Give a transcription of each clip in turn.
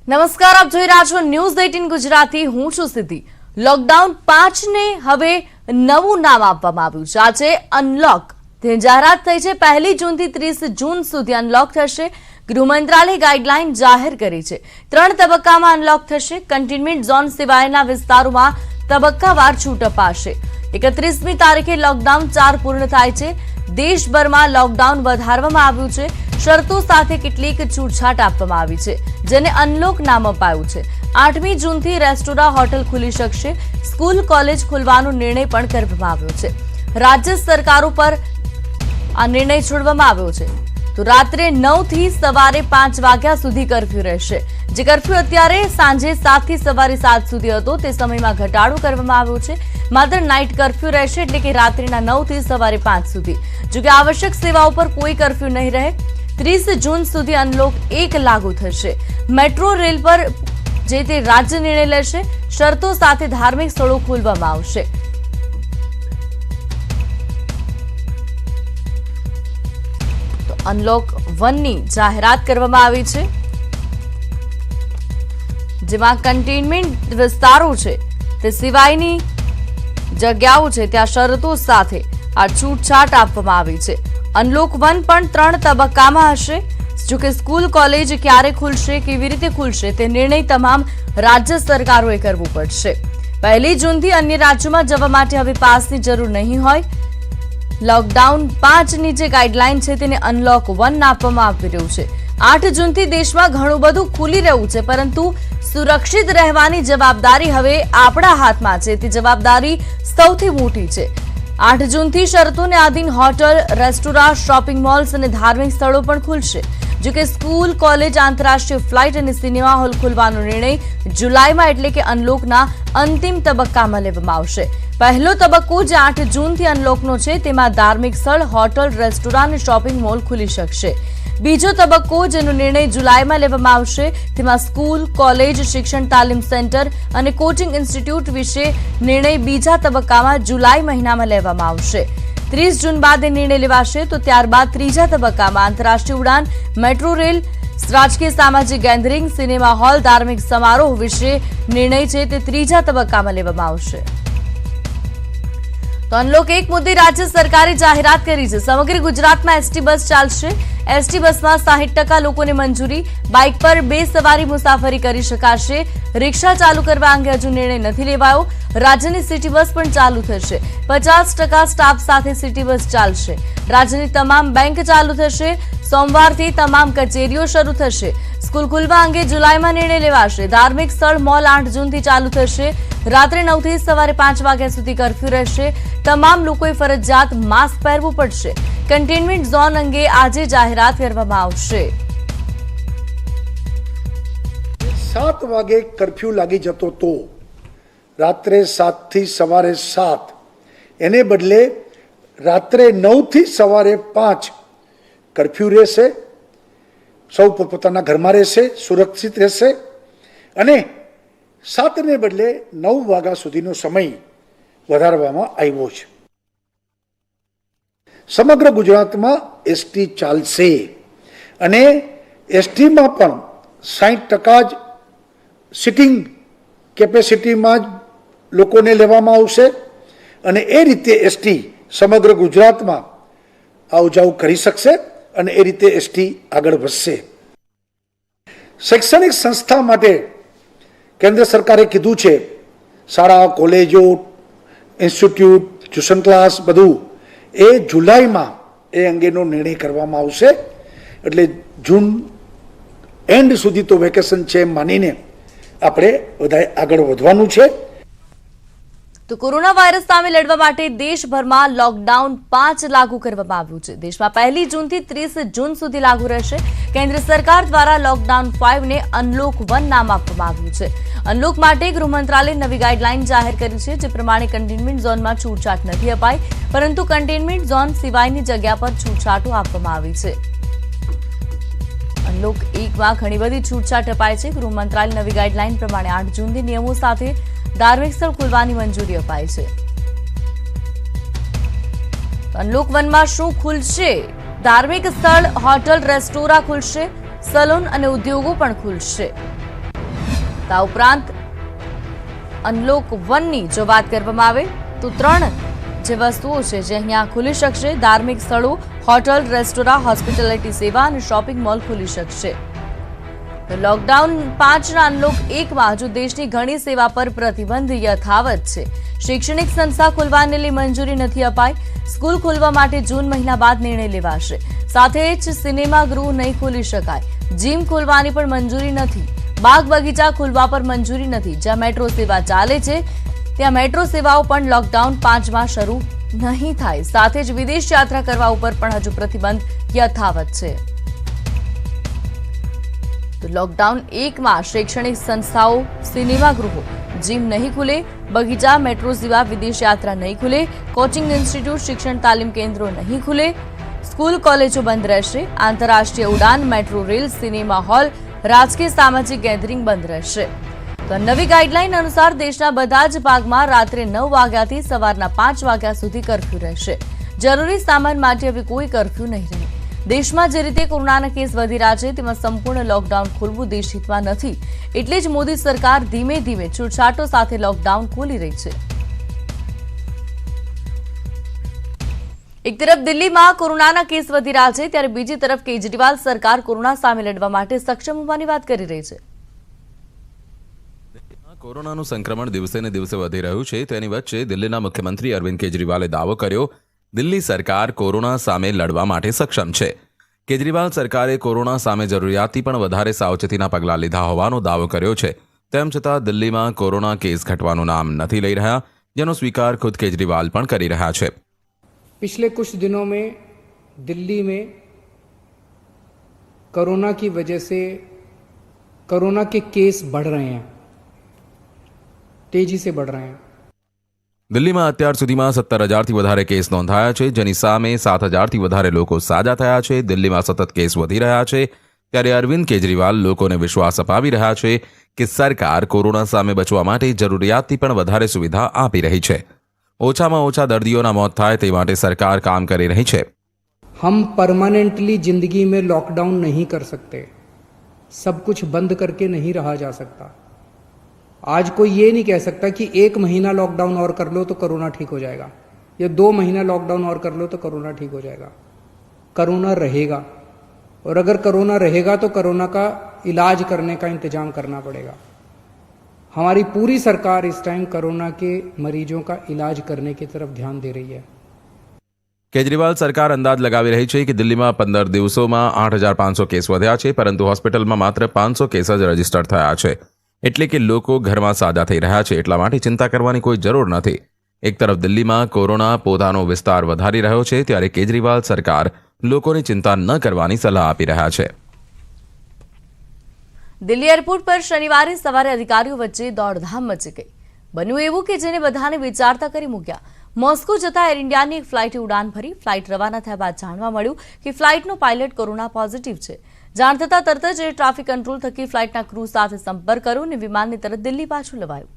નમસ્કાર, આપ જોઈ રહ્યા છો ન્યૂઝ 18 ગુજરાતી. હું છું સિદ્ધિ. લોકડાઉન 5 ને હવે નવું નામ આપવામાં આવ્યું છે. આજે અનલોક તેની જાહેરાત થઈ છે. 1 જૂનથી 30 જૂન સુધી અનલોક થશે. ગૃહ મંત્રાલયે ગાઈડલાઈન જાહેર કરી છે. 3 તબક્કામાં અનલોક થશે. કન્ટેનમેન્ટ ઝોન સિવાયના વિસ્તારોમાં તબક્કાવાર છૂટ અપાશે. 31મી તારીખે લોકડાઉન 4 પૂર્ણ થાય છે. દેશભરમાં લોકડાઉન વધારવામાં આવ્યું છે. શરતો સાથે કેટલીક છૂટછાટ આપવામાં આવી છે, જેને અનલોક નામ અપાયું છે. 8મી જૂનથી રેસ્ટોરાં, હોટલ ખુલી શકશે. સ્કૂલ, કોલેજ ખોલવાનો નિર્ણય પણ કરવામાં આવ્યો છે. રાજ્ય સરકારો પર આ નિર્ણય છોડવામાં આવ્યો છે. તો રાત્રે 9 થી સવારે 5 વાગ્યા સુધી કર્ફ્યુ રહેશે. જે કર્ફ્યુ અત્યારે સાંજે 7 થી સવારે 7 સુધી હતો, તે સમયમાં ઘટાડો કરવામાં આવ્યો છે. માત્ર નાઇટ કર્ફ્યુ રહેશે, એટલે કે રાત્રિના 9 થી સવારે 5 સુધી. જોકે આવશ્યક સેવાઓ પર કોઈ કર્ફ્યુ નહીં રહે. 30 જૂન સુધી અનલોક 1 લાગુ થશે. મેટ્રો રેલ પર જે તે રાજ્ય નિર્ણય લેશે. શરતો સાથે ધાર્મિક સ્થળો ખોલવામાં આવશે. તો અનલોક 1ની જાહેરાત કરવામાં આવી છે, જેમાં કન્ટેનમેન્ટ વિસ્તારો છે તે સિવાયની જગ્યાઓ છે ત્યાં શરતો સાથે આ છૂટછાટ આપવામાં આવી છે. અનલોક 1 પણ 3 તબક્કામાં હશે. જોકે સ્કૂલ, કોલેજ ક્યારે ખુલશે, કેવી રીતે ખુલશે, તે નિર્ણય તમામ રાજ્ય સરકારોએ કરવો પડશે. 1 જૂનથી અન્ય રાજ્યોમાં જવા માટે હવે પાસની જરૂર નહીં હોય. લોકડાઉન 5ની જે ગાઈડલાઈન છે તેને અનલોક 1 આપવામાં આવી રહ્યું છે. 8 જૂનથી દેશમાં ઘણું બધું ખુલી રહ્યું છે, પરંતુ સુરક્ષિત રહેવાની જવાબદારી હવે આપણા હાથમાં છે. તે જવાબદારી સૌથી મોટી છે. 8 જૂનથી શરતોને આધીન હોટલ, રેસ્ટોરાં, શોપિંગ મોલ્સ અને ધાર્મિક સ્થળો પણ ખુલશે. જોકે સ્કૂલ, કોલેજ, આંતરરાષ્ટ્રીય ફ્લાઇટ અને સિનેમા હોલ ખોલવાનો નિર્ણય જુલાઈમાં એટલે કે અનલોકના અંતિમ તબક્કામાં લેવામાં આવશે. પહેલો તબક્કો જે 8 જૂનથી અનલોકનો છે, તેમાં ધાર્મિક સ્થળ, હોટલ, રેસ્ટોરાં અને શોપિંગ મોલ ખુલી શકશે. બીજો તબક્કો જેનો નિર્ણય જુલાઈમાં લેવામાં આવશે, તેમાં સ્કૂલ, કોલેજ, શિક્ષણ તાલીમ સેન્ટર અને કોચિંગ ઇન્સ્ટિટ્યૂટ વિશે નિર્ણય બીજા તબક્કામાં જુલાઈ મહિનામાં લેવામાં આવશે. 30 જૂન બાદ એ નિર્ણય લેવાશે. તો ત્યારબાદ ત્રીજા તબક્કામાં આંતરરાષ્ટ્રીય ઉડાન, મેટ્રો રેલ, રાજકીય સામાજિક ગેધરિંગ, સિનેમા હોલ, ધાર્મિક સમારોહ વિશે નિર્ણય છે તે ત્રીજા તબક્કામાં લેવામાં આવશે. તો અનલોક 1 મુદ્દે રાજ્ય સરકારે જાહેરાત કરી છે. સમગ્ર ગુજરાતમાં એસટી બસ ચાલશે. એસટી બસમાં 60% લોકોને મંજૂરી. બાઇક પર 2 સવારી મુસાફરી કરી શકાશે. રિક્ષા ચાલુ કરવા અંગે હજુ નિર્ણય નથી લેવાયો. રાજ્યની સિટી બસ પણ ચાલુ થશે. 50% સ્ટાફ સાથે સિટી બસ ચાલશે. રાજ્યની તમામ બેંક ચાલુ થશે. સોમવારથી તમામ કચેરીઓ શરૂ થશે. સ્કૂલ ખુલવા અંગે જુલાઈમાં નિર્ણય લેવાશે. ધાર્મિક સ્થળ, મોલ 8 જૂનથી ચાલુ થશે. રાત્રે 9 થી સવારે 5 વાગ્યા સુધી કર્ફ્યુ રહેશે. તમામ લોકોએ ફરજિયાત માસ્ક પહેરવું પડશે. કન્ટેનમેન્ટ ઝોન અંગે આજે જાહેરાત કરવામાં આવશે. 7 વાગે કર્ફ્યુ લાગી જતો તો રાત્રે 7 થી સવારે 7, એને બદલે રાત્રે 9 થી સવારે 5 કર્ફ્યુ રહેશે. સૌ પોતપોતાના ઘરમાં રહેશે, સુરક્ષિત રહેશે. અને 7 ને બદલે 9 વાગ્યા સુધીનો સમય વધારવામાં આવ્યો છે. સમગ્ર ગુજરાતમાં એસટી ચાલશે અને એસટીમાં પણ 60% જ સિટિંગ કેપેસિટીમાં જ લોકોને લેવામાં આવશે. અને એ રીતે એસટી સમગ્ર ગુજરાતમાં આવ-જાવ કરી શકશે અને એ રીતે એસટી આગળ વધશે. શૈક્ષણિક સંસ્થા માટે કેન્દ્ર સરકારે કીધું છે, શાળા, કોલેજો, ઇન્સ્ટિટ્યૂટ, ટ્યુશન ક્લાસ બધું એ જુલાઈમાં એ અંગેનો નિર્ણય કરવામાં આવશે. એટલે જૂન એન્ડ સુધી તો વેકેશન છે એમ માનીને આપણે બધાએ આગળ વધવાનું છે. તો કોરોના વાયરસ સામે લડવા માટે દેશભરમાં લોકડાઉન 5 લાગુ કરવામાં આવ્યું છે. દેશમાં 1 જૂનથી 30 જૂન સુધી લાગુ રહેશે. કેન્દ્ર સરકાર દ્વારા લોકડાઉન 5 ને અનલોક 1 નામ આપવામાં આવ્યું છે. અનલોક માટે ગૃહ મંત્રાલયે નવી ગાઈડલાઈન જાહેર કરી છે, જે પ્રમાણે કન્ટેનમેન્ટ ઝોનમાં છૂટછાટ નથી અપાઈ, પરંતુ કન્ટેનમેન્ટ ઝોન સિવાયની જગ્યા પર છૂટછાટો આપવામાં આવી છે. અનલોક 1માં ઘણી બધી છૂટછાટ અપાઈ છે. ગૃહ મંત્રાલય નવી ગાઈડલાઈન પ્રમાણે 8 જૂનથી નિયમો સાથે ધાર્મિક સ્થળ ખોલવાની મંજૂરી અપાઈ છે. અનલોક 1માં શું ખુલશે? ધાર્મિક સ્થળ, હોટલ, રેસ્ટોરાં ખુલશે. સલૂન અને ઉદ્યોગો પણ ખુલશે. આ ઉપરાંત અનલોક 1ની જો વાત કરવામાં આવે તો 3 જે વસ્તુઓ છે જે અહીંયા ખુલી શકશે. ધાર્મિક સ્થળો, હોટલ, રેસ્ટોરાં, હોસ્પિટાલિટી સેવા અને શોપિંગ મોલ ખુલી શકશે. લોકડાઉન 5ના અનલોક 1માં હજુ દેશની ઘણી સેવા પર પ્રતિબંધ યથાવત છે. શૈક્ષણિક સંસ્થા ખોલવાને લઈ મંજૂરી નથી અપાઈ. સ્કૂલ ખોલવા માટે જૂન મહિના બાદ નિર્ણય લેવાશે. સાથે જ સિનેમાગૃહ નહીં ખોલી શકાય. જીમ ખોલવાની પણ મંજૂરી નથી. બાગ બગીચા ખોલવા પર મંજૂરી નથી. જ્યાં મેટ્રો સેવા ચાલે છે ત્યાં મેટ્રો સેવાઓ પણ લોકડાઉન 5માં શરૂ નહીં થાય. સાથે જ વિદેશ યાત્રા કરવા ઉપર પણ હજુ પ્રતિબંધ યથાવત છે. તો લોકડાઉન 1માં શૈક્ષણિક સંસ્થાઓ, સિનેમાગૃહો, જીમ નહીં ખુલે. બગીચા, મેટ્રો સેવા, વિદેશ યાત્રા નહીં ખુલે. કોચિંગ ઇન્સ્ટિટ્યૂટ, શિક્ષણ તાલીમ કેન્દ્રો નહીં ખુલે. સ્કૂલ, કોલેજો બંધ રહેશે. આંતરરાષ્ટ્રીય ઉડાન, મેટ્રો રેલ, સિનેમા હોલ, રાજકીય સામાજિક ગેધરિંગ બંધ રહેશે. તો નવી ગાઈડલાઈન અનુસાર દેશના બધા જ ભાગમાં રાત્રે 9 વાગ્યાથી સવારના 5 વાગ્યા સુધી કર્ફ્યુ રહેશે. જરૂરી સામાન માટે હવે કોઈ કર્ફ્યુ નહીં રહે. દેશમાં જે રીતે કોરોનાના કેસ વધી રહ્યા છે તેમાં સંપૂર્ણ લોકડાઉન ખોલવું દેશહિતમાં નથી. એટલે જ મોદી સરકાર ધીમે ધીમે છૂટછાટો સાથે લોકડાઉન ખોલી રહી છે. એક તરફ દિલ્હીમાં કોરોનાના કેસ વધી રહ્યા છે ત્યારે બીજી તરફ કેજરીવાલ સરકાર કોરોના સામે લડવા માટે સક્ષમ હોવાની વાત કરી રહી છે. કોરોનાનું સંક્રમણ દિવસે ને દિવસે વધી રહ્યું છે. તેની વચ્ચે દિલ્હીના મુખ્યમંત્રી અરવિંદ કેજરીવાલે દાવો કર્યો, દિલ્હી સરકાર કોરોના સામે લડવા માટે સક્ષમ છે. કેજરીવાલ સરકારે કોરોના સામે જરૂરિયાતથી પણ વધારે સાવચેતીના પગલાં લીધા હોવાનો દાવો કર્યો છે. તેમ છતાં દિલ્હીમાં કોરોના કેસ ઘટવાનું નામ નથી લઈ રહ્યા, જેનો સ્વીકાર ખુદ કેજરીવાલ પણ કરી રહ્યા છે. पिछले कुछ दिनों में दिल्ली में कोरोना की वजह से कोरोना के केस बढ़ रहे हैं, तेजी से बढ़ रहे हैं. દિલ્હીમાં અત્યાર સુધીમાં 17,000થી વધારે કેસ નોંધાયા છે, જેની સામે 7,000થી વધારે લોકો સાજા થયા છે. દિલ્હીમાં સતત કેસ વધી રહ્યા છે ત્યારે અરવિંદ કેજરીવાલ લોકોને વિશ્વાસ અપાવી રહ્યા છે કે સરકાર કોરોના સામે બચવા માટે જરૂરિયાતથી પણ વધારે સુવિધા આપી રહી છે. ઓછામાં ઓછા દર્દીઓના મોત થાય તે માટે સરકાર કામ કરી રહી છે. हम परमानेंटली जिंदगी में लॉकडाउन नहीं कर सकते, सब कुछ बंद करके नहीं रहा जा सकता. आज कोई ये नहीं कह सकता कि 1 महीना लॉकडाउन और कर लो तो कोरोना ठीक हो जाएगा, या 2 महीना लॉकडाउन और कर लो तो कोरोना ठीक हो जाएगा. कोरोना रहेगा, और अगर कोरोना रहेगा तो कोरोना का इलाज करने का इंतजाम करना पड़ेगा. हमारी पूरी सरकार इस टाइम कोरोना के मरीजों का इलाज करने की तरफ ध्यान दे रही है. કેજરીવાલ સરકાર અંદાજ લગાવી રહી છે કે દિલ્હીમાં 15 દિવસોમાં 8,500 કેસ વધ્યા છે, પરંતુ હોસ્પિટલમાં માત્ર 500 કેસ જ રજીસ્ટર થયા છે. એટલે કે લોકો ઘરમાં સાજા થઈ રહ્યા છે, એટલા માટે ચિંતા કરવાની કોઈ જરૂર નથી. એક તરફ દિલ્હીમાં કોરોના પોતાનો વિસ્તાર વધારી રહ્યો છે ત્યારે કેજરીવાલ સરકાર લોકોને ચિંતા ન કરવાની સલાહ આપી રહ્યા છે. દિલ્હી એરપોર્ટ પર શનિવારે સવારે અધિકારીઓ વચ્ચે દોડધામ મચી ગઈ. બન્યું એવું કે જેને બધાને વિચારતા કરી મૂક્યા. મોસ્કો જતા એર ઇન્ડિયાની એક ફ્લાઇટે ઉડાન ભરી. ફ્લાઇટ રવાના થયા બાદ જાણવા મળ્યું કે ફ્લાઇટનો પાયલટ કોરોના પોઝિટિવ છે. જાણ થતાં તરત જ એર ટ્રાફિક કંટ્રોલ થકી ફ્લાઇટના ક્રૂ સાથે સંપર્ક કર્યો અને વિમાનને તરત દિલ્હી પાછું લવાયું.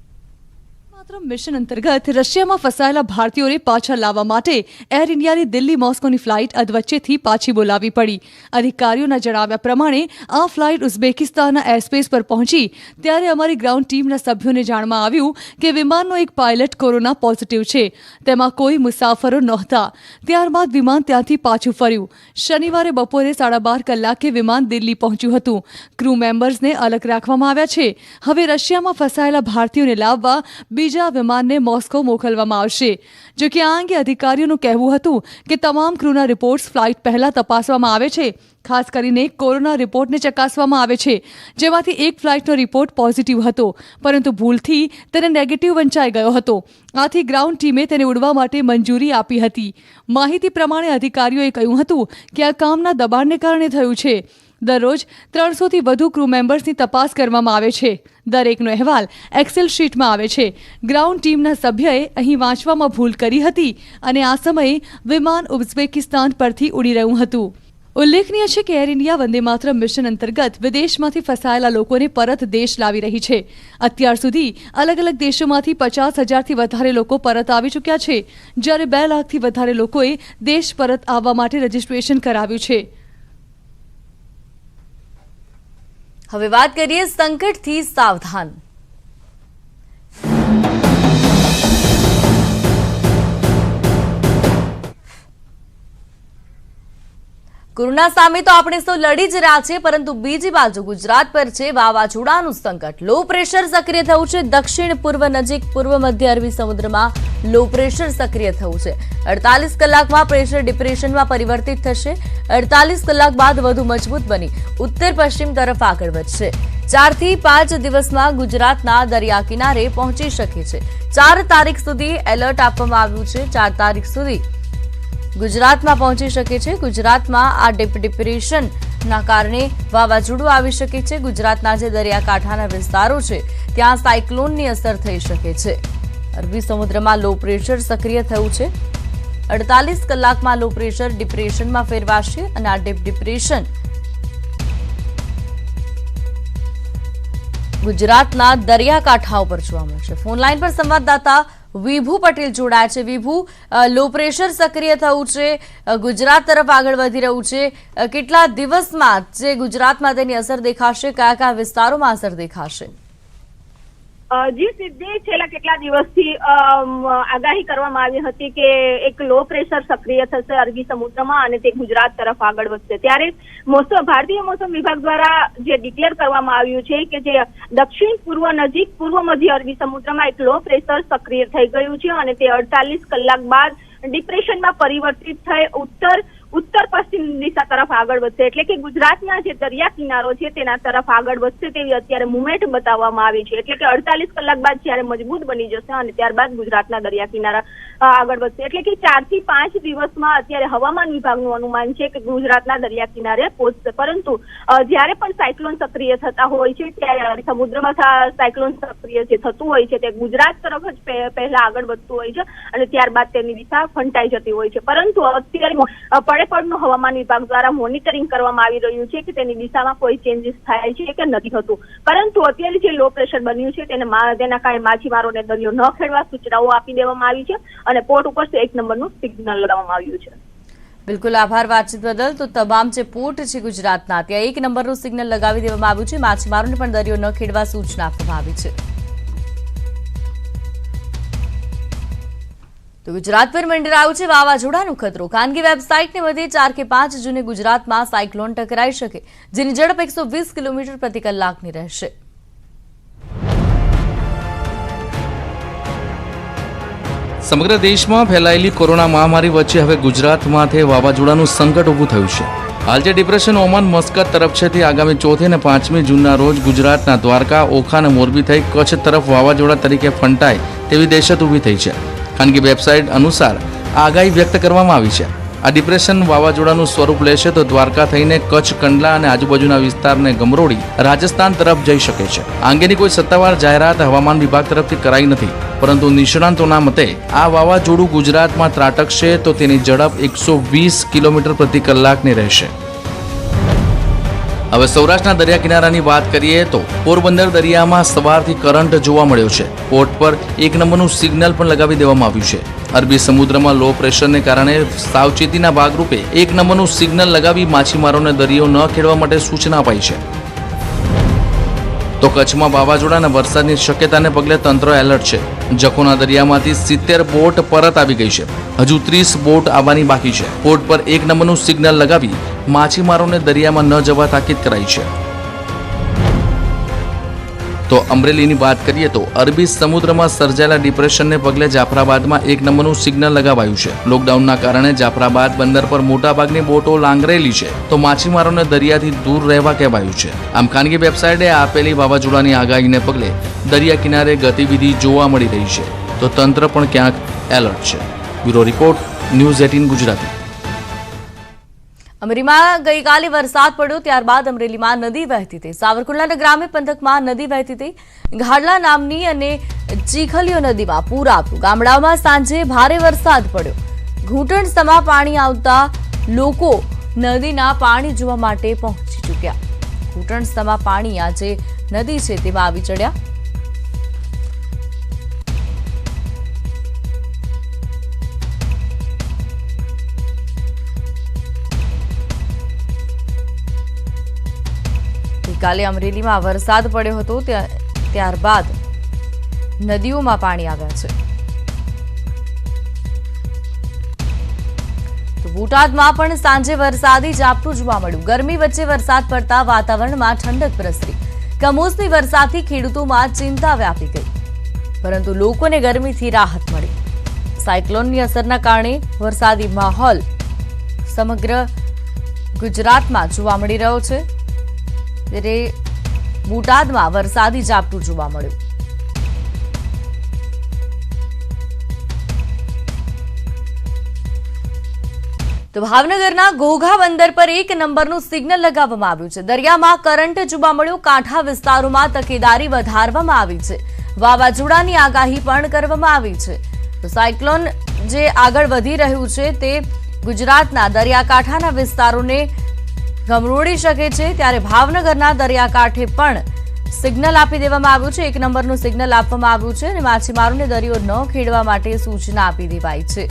માત્ર મિશન અંતર્ગત રશિયામાં ફસાયેલા ભારતીયોને પાછા લાવવા માટે એર ઇન્ડિયાની દિલ્હી મોસ્કોની ફ્લાઇટ અધવચ્ચેથી પાછી બોલાવવી પડી. અધિકારીઓના જણાવ્યા પ્રમાણે આ ફ્લાઇટ ઉઝબેકિસ્તાનના એરસ્પેસ પર પહોંચી ત્યારે અમારી ગ્રાઉન્ડ ટીમના સભ્યોને જાણમાં આવ્યું કે વિમાનનો એક પાયલટ કોરોના પોઝિટિવ છે. તેમાં કોઈ મુસાફરો નહોતા. ત્યારબાદ વિમાન ત્યાંથી પાછું ફર્યું. શનિવારે બપોરે 12:30 કલાકે વિમાન દિલ્હી પહોંચ્યું હતું. ક્રૂ મેમ્બર્સને અલગ રાખવામાં આવ્યા છે. હવે રશિયામાં ફસાયેલા ભારતીયોને લાવવા બીજા વિમાનને મોસ્કો મોકલવામાં આવશે. જો કે આ અંગે અધિકારીઓનું કહેવું હતું કે તમામ ક્રૂના રિપોર્ટ્સ ફ્લાઇટ પહેલા તપાસવામાં આવે છે. ખાસ કરીને કોરોના રિપોર્ટને ચકાસવામાં આવે છે, જેમાંથી એક ફ્લાઇટનો રિપોર્ટ પોઝિટિવ હતો, પરંતુ ભૂલથી તેને નેગેટિવ વંચાઈ ગયો હતો. આથી ગ્રાઉન્ડ ટીમે તેને ઉડવા માટે મંજૂરી આપી હતી. માહિતી પ્રમાણે અધિકારીઓએ કહ્યું હતું કે આ કામના દબાણને કારણે થયું છે. દરરોજ 300થી વધુ ક્રૂ મેમ્બર્સની તપાસ કરવામાં આવે છે. દરેકનો અહેવાલ એક્સેલ શીટમાં આવે છે. ગ્રાઉન્ડ ટીમના સભ્યએ અહીં વાંચવામાં ભૂલ કરી હતી અને આ સમયે વિમાન ઉઝબેકિસ્તાન પરથી ઉડી રહ્યું હતું. ઉલ્લેખનીય છે કે air India Vande Mataram mission અંતર્ગત વિદેશમાંથી ફસાયેલા લોકોને પરત દેશ લાવી રહી છે. અત્યાર સુધી અલગ અલગ દેશોમાંથી 50,000થી વધારે લોકો પરત આવી ચૂક્યા છે, જ્યારે 2 લાખથી વધારે લોકોએ દેશ પરત આવવા માટે રજીસ્ટ્રેશન કરાવ્યું છે. હવે વાત કરીએ સંકટથી સાવધાન. કોરોના સામે તો આપણે સૌ લડી જ રહ્યા છે, પરંતુ બીજી બાજુ ગુજરાત પર છે વાવાઝોડાનું સંકટ. લો પ્રેશર સક્રિય થયું છે. દક્ષિણ પૂર્વ નજીક પૂર્વ મધ્ય અરબી સમુદ્રમાં લો પ્રેશર સક્રિય થયું છે. 48 કલાકમાં પ્રેશર ડિપ્રેશનમાં પરિવર્તિત થશે. 48 કલાક બાદ વધુ મજબૂત બની ઉત્તર પશ્ચિમ તરફ આગળ વધશે. 4 થી 5 દિવસમાં ગુજરાતના દરિયા કિનારે પહોંચી શકે છે. 4 તારીખ સુધી એલર્ટ આપવામાં આવ્યું છે. 4 તારીખ સુધી ગુજરાતમાં પહોંચી શકે છે. ગુજરાતમાં આ ડિપ્રેશનના કારણે વાવાઝોડું આવી શકે છે. ગુજરાતના જે દરિયાકાંઠાના વિસ્તારો છે ત્યાં સાયક્લોનની અસર થઈ શકે છે. અરબી સમુદ્રમાં લો પ્રેશર સક્રિય થયું છે. 48 કલાકમાં લો પ્રેશર ડિપ્રેશનમાં ફેરવાશે અને આ ડિપ્રેશન ગુજરાતના દરિયાકાંઠા ઉપર જોવા મળશે. ફોન લાઈન પર સંવાદદાતા વિભુ પટેલ જોડાયા છે. વિભુ, લો પ્રેશર સક્રિય થયું છે, ગુજરાત તરફ આગળ વધી રહ્યું છે. કેટલા દિવસમાં જે ગુજરાતમાં તેની અસર દેખાશે? કયા કયા વિસ્તારોમાં અસર દેખાશે? જી સિદ્ધિ, છેલ્લા કેટલા દિવસથી આગાહી કરવામાં આવી હતી કે એક લો પ્રેશર સક્રિય થશે અરબી સમુદ્રમાં અને તે ગુજરાત તરફ આગળ વધશે. ત્યારે ભારતીય મોસમ વિભાગ દ્વારા જે ડિક્લેર કરવામાં આવ્યું છે કે જે દક્ષિણ પૂર્વ નજીક પૂર્વ મધ્ય અરબી સમુદ્રમાં એક લો પ્રેશર સક્રિય થઈ ગયું છે અને તે 48 કલાક બાદ ડિપ્રેશનમાં પરિવર્તિત થઈ ઉત્તર પશ્ચિમ દિશા તરફ આગળ વધશે. એટલે કે ગુજરાતના જે દરિયા કિનારો છે તેના તરફ આગળ વધશે તેવી અત્યારે મુવમેન્ટ બતાવવામાં આવી છે. એટલે કે 48 કલાક બાદ જ્યારે મજબૂત બની જશે અને ત્યારબાદ ગુજરાતના દરિયા કિનારા આગળ વધશે. એટલે કે 4 થી 5 દિવસમાં અત્યારે હવામાન વિભાગનું અનુમાન છે કે ગુજરાતના દરિયા કિનારે પહોંચશે. પરંતુ જ્યારે પણ સાયક્લોન સક્રિય થતા હોય છે ત્યારે સમુદ્રમાં સાયક્લોન સક્રિય જે થતું હોય છે તે ગુજરાત તરફ જ પહેલા આગળ વધતું હોય છે અને ત્યારબાદ તેની દિશા ફંટાઈ જતી હોય છે. પરંતુ અત્યારે પડનું હવામાન વિભાગ દ્વારા મોનિટરિંગ કરવામાં આવી રહ્યું છે કે તેની દિશામાં કોઈ ચેન્જીસ થાય છે કે નથી થતું. પરંતુ અત્યારે જે લો પ્રેશર બન્યું છે તેના કારણે માછીમારોને દરિયો ન ખેડવા સૂચનાઓ આપી દેવામાં આવી છે અને પોર્ટ ઉપર 1 નંબરનું સિગ્નલ લગાવવામાં આવ્યું છે. બિલકુલ, આભાર વાતચીત બદલ. તો તમામ જે પોર્ટ છે ગુજરાતના ત્યાં 1 નંબરનું સિગ્નલ લગાવી દેવામાં આવ્યું છે. માછીમારોને પણ દરિયો ન ખેડવા સૂચના આપવામાં આવી છે. તો ગુજરાત પર મંડરાયું છે વાવાઝોડાનું ખતરો. ખાનગી વેબસાઇટને વધે 4 કે 5 જૂને ગુજરાતમાં સાયક્લોન ટકરાઈ શકે, જેની ઝડપ 120 કિલોમીટર પ્રતિ કલાકની રહેશે. સમગ્ર દેશમાં ફેલાયેલી કોરોના મહામારી વચ્ચે હવે ગુજરાતમાં વાવાઝોડાનું સંકટ ઊભું થયું છે. હાલ જે ડિપ્રેશન ઓમાન મસ્કત તરફ છે તે આગામી 4 અને 5મી જૂનના રોજ ગુજરાતના દ્વારકા, ઓખા અને મોરબી થઈ કચ્છ તરફ વાવાઝોડા તરીકે ફંટાય તેવી દહેશત ઊભી થઈ છે. ખાનગી વેબસાઇટ અનુસાર આગાહી વ્યક્ત કરવામાં આવી છે. આ ડિપ્રેશન વાવાઝોડાનું સ્વરૂપ લેશે તો દ્વારકા થઈને કચ્છ, કંડલા અને આજુબાજુના વિસ્તારને ગમરોડી રાજસ્થાન તરફ જઈ શકે છે. આ અંગેની કોઈ સત્તાવાર જાહેરાત હવામાન વિભાગ તરફથી કરાઈ નથી, પરંતુ નિષ્ણાંતોના મતે આ વાવાઝોડું ગુજરાતમાં ત્રાટકશે તો તેની ઝડપ 120 કિલોમીટર પ્રતિ કલાકની રહેશે. હવે સૌરાષ્ટ્રના દરિયા કિનારાની વાત કરીએ તો પોરબંદર દરિયામાં સવારથી કરંટ જોવા મળ્યો છે. પોર્ટ પર 1 નંબરનું સિગ્નલ પણ લગાવી દેવામાં આવ્યું છે. અરબી સમુદ્રમાં લો પ્રેશરને કારણે સાવચેતીના ભાગરૂપે 1 નંબરનું સિગ્નલ લગાવી માછીમારોને દરિયો ન ખેડવા માટે સૂચના અપાઈ છે. તો કચ્છમાં વાવાઝોડાના વરસાદની શક્યતાને પગલે તંત્ર એલર્ટ છે. જખોના દરિયામાંથી 70 બોટ પરત આવી ગઈ છે. હજુ 30 બોટ આવવાની બાકી છે. પોર્ટ પર 1 નંબરનું સિગ્નલ લગાવી માછીમારોને દરિયામાં ન જવા તાકીદ કરાઈ છે. તો અમરેલીની વાત કરીએ તો અરબી સમુદ્રમાં સર્જાયેલા ડિપ્રેશનને પગલે જાફરાબાદમાં 1 નંબરનું સિગ્નલ લગાવાયું છે. લોકડાઉનના કારણે જાફરાબાદ બંદર પર મોટાભાગની બોટો લાંગરેલી છે, તો માછીમારોને દરિયાથી દૂર રહેવા કહેવાયું છે. આમ ખાનગી વેબસાઇટે આપેલી વાવાઝોડાની આગાહીને પગલે દરિયા કિનારે ગતિવિધિ જોવા મળી રહી છે, તો તંત્ર પણ ક્યાંક એલર્ટ છે. Bureau report, news 18 Gujarati. અમરેલીમાં ગઈકાલે વરસાદ પડ્યો, ત્યારબાદ અમરેલીમાં નદી વહેતી થઈ. સાવરકુંડલાના ગ્રામ્ય પંથકમાં નદી વહેતી થઈ. ઘાડલા નામની અને ચીખલીઓ નદીમાં પૂર આવ્યું. ગામડાઓમાં સાંજે ભારે વરસાદ પડ્યો. ઘૂંટણસમાં પાણી આવતા લોકો નદીના પાણી જોવા માટે પહોંચી ચૂક્યા. ઘૂંટણસમાં પાણી આજે નદી છે તેમાં આવી ચડ્યા. ગઈકાલે અમરેલીમાં વરસાદ પડ્યો હતો, ત્યારબાદ નદીઓમાં પાણી આવ્યા છે. તો બોટાદમાં પણ સાંજે વરસાદી ઝાપટું જોવા મળ્યું. ગરમી વચ્ચે વરસાદ પડતા વાતાવરણમાં ઠંડક પ્રસરી. કમોસમી વરસાદથી ખેડૂતોમાં ચિંતા વ્યાપી ગઈ, પરંતુ લોકોને ગરમીથી રાહત મળી. સાયક્લોનની અસરના કારણે વરસાદી માહોલ સમગ્ર ગુજરાતમાં જોવા મળી રહ્યો છે, ત્યારે બોટાદમાં વરસાદી ઝાપટું જોવા મળ્યું. તો ભાવનગરના ઘોઘા બંદર પર 1 નંબરનું સિગ્નલ લગાવવામાં આવ્યું છે. દરિયામાં કરંટ જોવા મળ્યો. કાંઠા વિસ્તારોમાં તકેદારી વધારવામાં આવી છે. વાવાઝોડાની આગાહી પણ કરવામાં આવી છે. તો સાયક્લોન જે આગળ વધી રહ્યું છે તે ગુજરાતના દરિયાકાંઠાના વિસ્તારોને ગમરોડી શકે છે, ત્યારે ભાવનગરના દરિયાકાંઠે પણ સિગ્નલ આપી દેવામાં આવ્યું છે. 1 નંબરનું સિગ્નલ આપવામાં આવ્યું છે અને માછીમારોને દરિયો ન ખેડવા માટે સૂચના આપી દેવાઈ છે.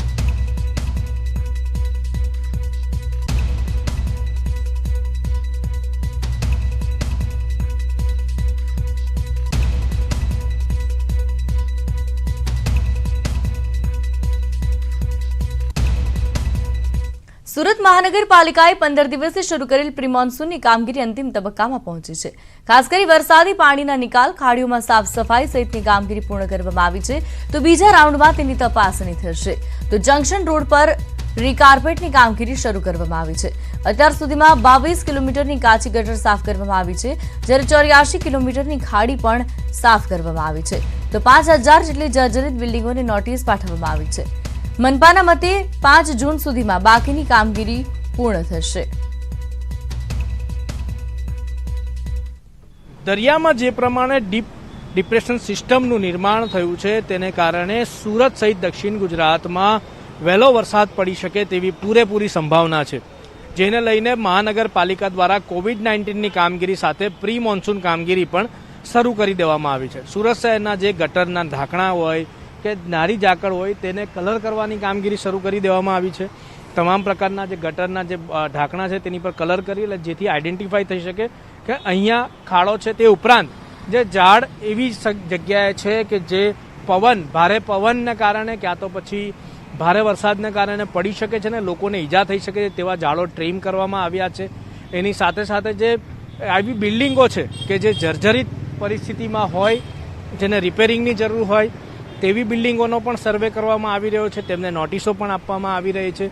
સુરત મહાનગરપાલિકાએ 15 દિવસે શરૂ કરેલ પ્રી મોન્સૂનની કામગીરી અંતિમ તબક્કામાં પહોંચી છે. ખાસ કરી વરસાદી પાણીના નિકાલ, ખાડીઓમાં સાફ સફાઈ સહિતની કામગીરી પૂર્ણ કરવામાં આવી છે. તો બીજા રાઉન્ડમાં તેની તપાસણી થશે. તો જંકશન રોડ પર રીકાર્પેટની કામગીરી શરૂ કરવામાં આવી છે. અત્યાર સુધીમાં 22 કિલોમીટરની કાચી ગટર સાફ કરવામાં આવી છે, જ્યારે 84 કિલોમીટરની ખાડી પણ સાફ કરવામાં આવી છે. તો 5000 જેટલી જર્જરિત બિલ્ડિંગોને નોટિસ પાઠવવામાં આવી છે. મનપાના મતે 5 જૂન સુધીમાં બાકીની કામગીરી પૂર્ણ થશે. દરિયામાં જે પ્રમાણે ડીપ ડિપ્રેશન સિસ્ટમનું નિર્માણ થયું છે તેને કારણે સુરત સહિત દક્ષિણ ગુજરાતમાં વહેલો વરસાદ પડી શકે તેવી પૂરેપૂરી સંભાવના છે, જેને લઈને મહાનગરપાલિકા દ્વારા કોવિડ-19ની કામગીરી સાથે પ્રી મોન્સૂન કામગીરી પણ શરૂ કરી દેવામાં આવી છે. સુરત શહેરના જે ગટરના ઢાંકણા હોય કે નારી ઝાકળ હોય તેને કલર કરવાની કામગીરી શરૂ કરી દેવામાં આવી છે. તમામ પ્રકારના જે ગટરના જે ઢાંકણા છે તેની પર કલર કરી એટલે જેથી આઈડેન્ટિફાઈ થઈ શકે કે અહીંયા ખાડો છે. તે ઉપરાંત જે ઝાડ એવી જગ્યાએ છે કે જે ભારે પવનને કારણે ક્યાં તો પછી ભારે વરસાદને કારણે પડી શકે છે ને લોકોને ઈજા થઈ શકે છે તેવા ઝાડો ટ્રીમ કરવામાં આવ્યા છે. એની સાથે સાથે જે આવી બિલ્ડિંગો છે કે જે જર્જરિત પરિસ્થિતિમાં હોય, જેને રિપેરિંગની જરૂર હોય તેવી બિલ્ડિંગોનો પણ સર્વે કરવામાં આવી રહ્યો છે, તેમને નોટિસો પણ આપવામાં આવી રહી છે.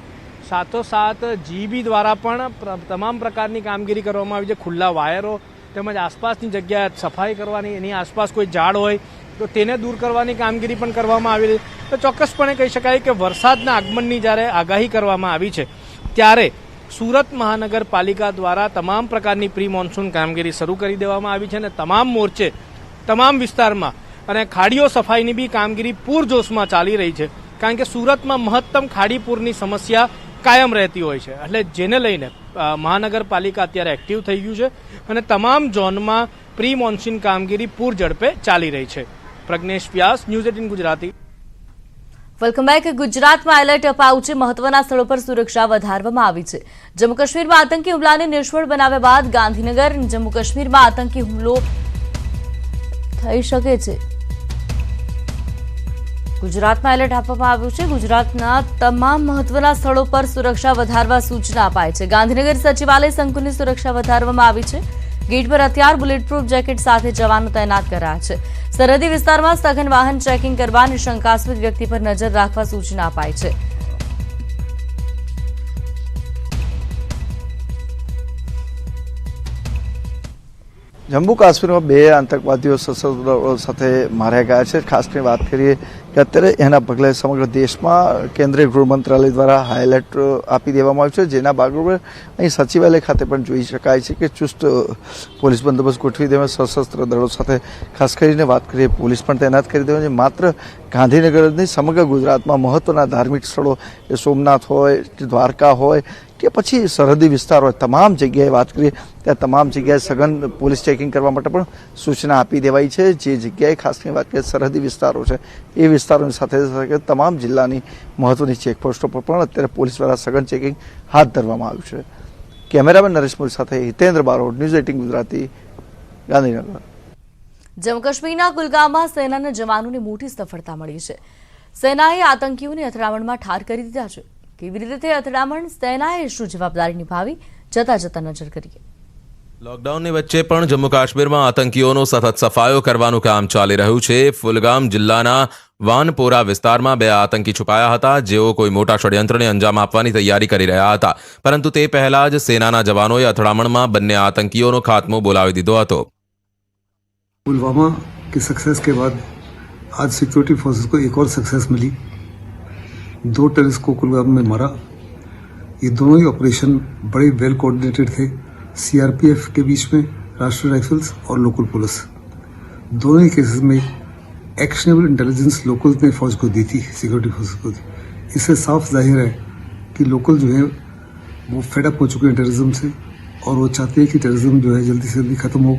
સાથોસાથ જીબી દ્વારા પણ તમામ પ્રકારની કામગીરી કરવામાં આવી છે. ખુલ્લા વાયરો તેમજ આસપાસની જગ્યાએ સફાઈ કરવાની, એની આસપાસ કોઈ ઝાડ હોય તો તેને દૂર કરવાની કામગીરી પણ કરવામાં આવી રહી છે. તો ચોક્કસપણે કહી શકાય કે વરસાદના આગમનની જ્યારે આગાહી કરવામાં આવી છે ત્યારે સુરત મહાનગરપાલિકા દ્વારા તમામ પ્રકારની પ્રી મોન્સૂન કામગીરી શરૂ કરી દેવામાં આવી છે અને તમામ મોરચે તમામ વિસ્તારમાં અને ખાડીઓ સફાઈની બી કામગીરી પૂરજોશમાં ચાલી રહી છે, કારણ કે સુરતમાં મહત્તમ ખાડીપૂરની સમસ્યા કાયમ રહેતી હોય છે. એટલે જેને લઈને મહાનગરપાલિકા અત્યારે એક્ટિવ થઈ ગયું છે અને તમામ ઝોનમાં પ્રી મોન્સૂન કામગીરી પૂર ઝડપે ચાલી રહી છે. Pragnesh Vyas, news 18 Gujarati. Welcome back. ગુજરાતમાં એલર્ટ અપાયું છે. મહત્વના સ્થળો પર સુરક્ષા વધારવામાં આવી છે. જમ્મુ કાશ્મીરમાં આતંકી હુમલાને નિષ્ફળ બનાવ્યા બાદ ગાંધીનગર જમ્મુ કાશ્મીરમાં આતંકી હુમલો થઈ શકે છે. ગુજરાતમાં એલર્ટ આપવામાં આવ્યું છે. ગુજરાતના તમામ મહત્વના સ્થળો પર સુરક્ષા વધારવા સૂચના અપાઈ છે. ગાંધીનગર સચિવાલય સંકુલની સુરક્ષા વધારવામાં આવી છે. ગેટ પર હથિયાર, બુલેટપ્રૂફ જેકેટ સાથે જવાનો તૈનાત કરાયા છે. સરહદી વિસ્તારમાં સઘન વાહન ચેકિંગ કરવા અને શંકાસ્પદ વ્યક્તિ પર નજર રાખવા સૂચના અપાઈ છે. જમ્મુ કાશ્મીરમાં 2 આતંકવાદીઓ સશસ્ત્ર સાથે માર્યા ગયા છે. ખાસ કરીને વાત કરીએ કે અત્યારે એના પગલે સમગ્ર દેશમાં કેન્દ્રીય ગૃહ મંત્રાલય દ્વારા હાઈ એલર્ટ આપી દેવામાં આવ્યું છે, જેના ભાગરૂપે અહીં સચિવાલય ખાતે પણ જોઈ શકાય છે કે ચુસ્ત પોલીસ બંદોબસ્ત ગોઠવી દેવામાં સશસ્ત્ર દળો સાથે ખાસ કરીને વાત કરીએ પોલીસ પણ તૈનાત કરી દેવાની છે. માત્ર ગાંધીનગરની સમગ્ર ગુજરાતમાં મહત્વના ધાર્મિક સ્થળો એ સોમનાથ હોય, દ્વારકા હોય કે પછી સરહદી વિસ્તાર હોય, તમામ જગ્યાએ વાત કરીએ ત્યાં તમામ જગ્યાએ સઘન પોલીસ ચેકિંગ કરવા માટે પણ સૂચના આપી દેવાઈ છે. જે જગ્યાએ ખાસ કરીને વાત કરીએ સરહદી વિસ્તારો છે એ વિસ્તારોની સાથે તમામ જિલ્લાની મહત્વની ચેકપોસ્ટો પર પણ અત્યારે પોલીસ દ્વારા સઘન ચેકિંગ હાથ ધરવામાં આવ્યું છે. કેમેરામેન નરેશ મોરી સાથે હિતેન્દ્ર બારોટ, ન્યૂઝ 18 ગુજરાતી, ગાંધીનગર. જમ્મુ કાશ્મીરના કુલગામમાં સેનાના જવાનોને મોટી સફળતા મળી છે. સેનાએ આતંકીઓને અથડામણમાં ઠાર કરી દીધા છે. કેવી રીતે અથડામણ, સેનાએ શું જવાબદારી નિભાવી, જતા નજર કરીએ. લોકડાઉનની વચ્ચે પણ જમ્મુ કાશ્મીરમાં આતંકીઓનો સતત સફાયો કરવાનું કામ ચાલી રહ્યું છે. ફુલગામ જિલ્લાના વાનપોરા વિસ્તારમાં 2 આતંકી છુપાયા હતા, જેઓ કોઈ મોટા ષડયંત્રને અંજામ આપવાની તૈયારી કરી રહ્યા હતા. પરંતુ તે પહેલા જ સેનાના જવાનોએ અથડામણમાં બંને આતંકીઓનો ખાત્મો બોલાવી દીધો હતો. पुलवामा के सक्सेस के बाद आज सिक्योरिटी फोर्सेस को एक और सक्सेस मिली. 2 टेररिस्ट को कुलगाम में मारा. ये दोनों ही ऑपरेशन बड़े वेल कोऑर्डिनेटेड थे. सीआरपीएफ के बीच में राष्ट्रीय राइफल्स और लोकल पुलिस, दोनों ही केसेस में एक्शनेबल इंटेलिजेंस लोकल ने फौज को दी थी, सिक्योरिटी फोर्सेस को दी. इससे साफ जाहिर है कि लोकल जो है वो फेडअप हो चुके हैं टेररिज्म से और वो चाहते हैं कि टेररिज्म जो है जल्दी से जल्दी खत्म हो.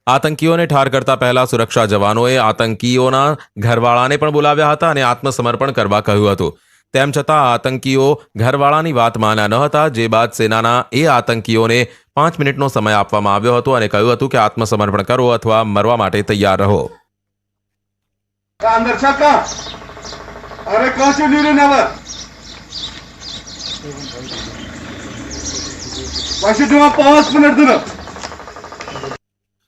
આતંકીઓને ઠાર કરતા પહેલા સુરક્ષા જવાનોએ આતંકીઓના ઘરવાળાને પણ બોલાવ્યા હતા અને આત્મસમર્પણ કરવા કહ્યું હતું. તેમ છતાં આતંકીઓ ઘરવાળાની વાત માન્યા ન હતા, જે બાદ સેનાના એ આતંકીઓને 5 મિનિટનો સમય આપવામાં આવ્યો હતો અને કહ્યું હતું કે આત્મસમર્પણ કરો અથવા મરવા માટે તૈયાર રહો.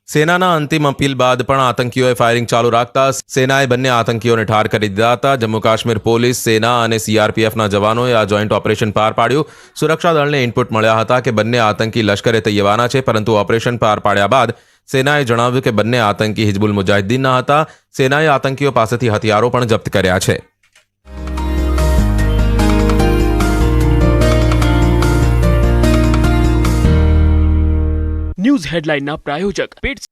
સેનાના અંતિમ અપીલ બાદ પણ આતંકીઓએ ફાયરિંગ ચાલુ રાખતા સેનાએ બંને આતંકીઓને ઠાર કરી દીધા હતા. જમ્મુ કાશ્મીર પોલીસ, સેના અને સીઆરપીએફના જવાનોએ આ જોઈન્ટ ઓપરેશન પાર પાડ્યું. સુરક્ષા દળને ઇનપુટ મળ્યા હતા કે બંને આતંકી લશ્કરે તૈયબાના છે, પરંતુ ઓપરેશન પાર પાડ્યા બાદ સેનાએ જણાવ્યું કે બંને આતંકી હિઝબુલ મુજાહિદ્દીનના હતા. સેનાએ આતંકીઓ પાસેથી હથિયારો પણ જપ્ત કર્યા છે. ન્યૂઝ હેડલાઇનના પ્રાયોજક પેટ